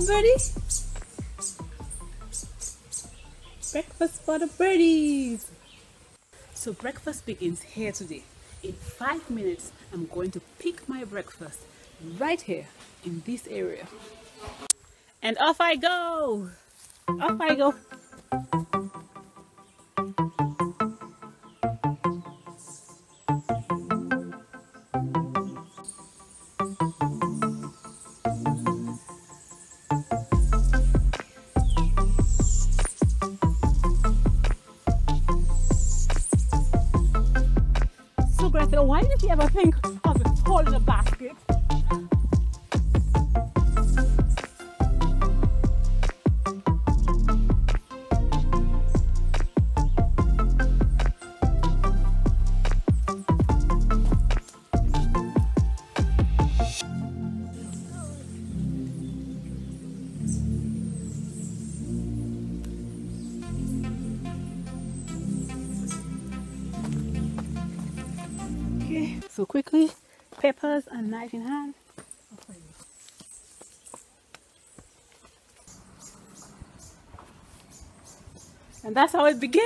birdie? Breakfast for the birdies. So breakfast begins here today. In 5 minutes, I'm going to pick my breakfast right here in this area. And off I go! Off I go! So Greta, why did you ever think of holding a basket? Okay, so quickly, peppers and knife in hand. And that's how it begins.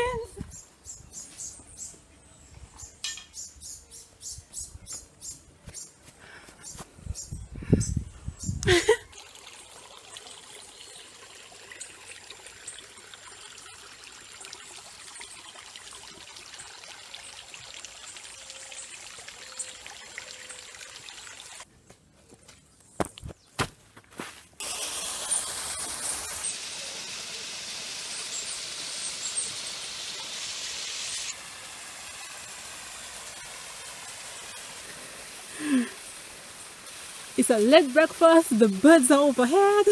It's a late breakfast, the birds are overhead.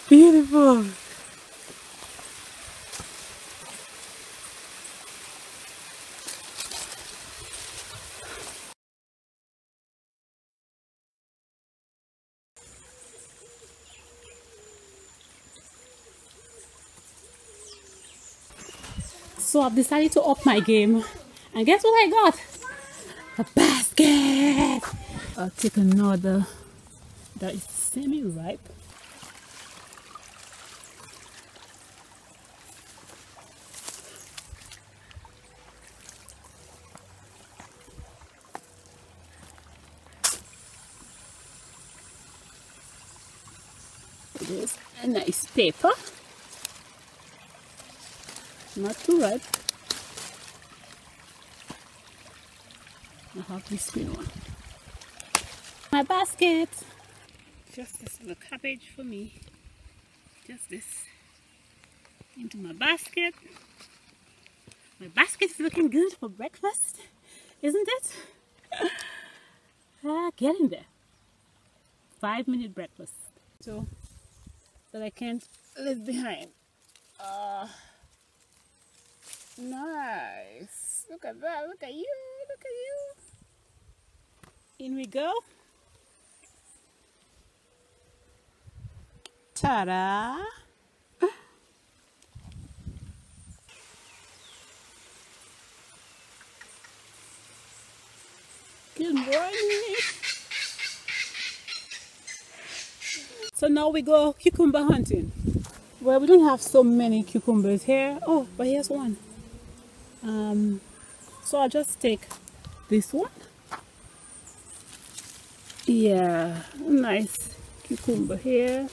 Beautiful. So I've decided to up my game. And guess what I got? A basket! I'll take another that is semi-ripe. There's a nice paper. Not too ripe. I have this green one. My basket. Just this little cabbage for me. Just this. Into my basket. My basket is looking good for breakfast, isn't it? Getting there. 5-minute breakfast. So that I can't leave behind. Nice. Look at that. Look at you. Look at you. In we go. Ta-da! Good morning. So now we go cucumber hunting. Well, we don't have so many cucumbers here. Oh, but here's one. So I'll just take this one. Yeah, nice cucumber here.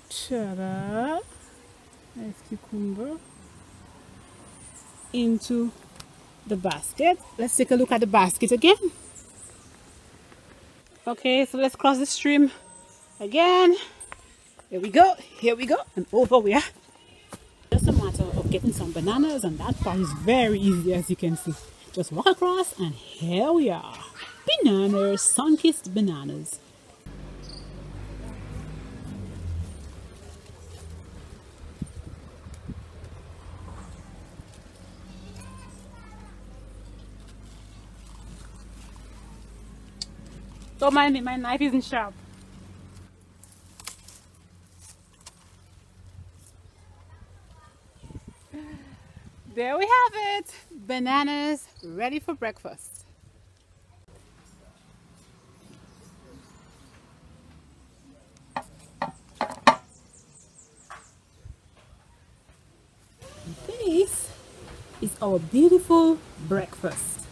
Ta-da! Nice cucumber. Into the basket. Let's take a look at the basket again. Okay, so let's cross the stream again. Here we go, and over we are. Just a matter of getting some bananas, and that part is very easy, as you can see. Just walk across and here we are. Bananas, sun-kissed bananas. Don't mind me, my knife isn't sharp. There we have it. Bananas ready for breakfast. is our beautiful breakfast.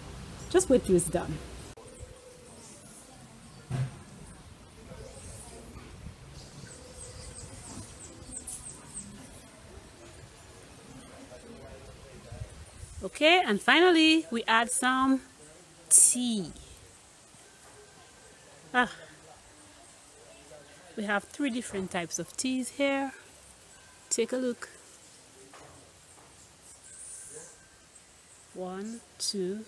Just wait till it's done. Okay, and finally we add some tea. We have 3 different types of teas here. Take a look. 1, 2,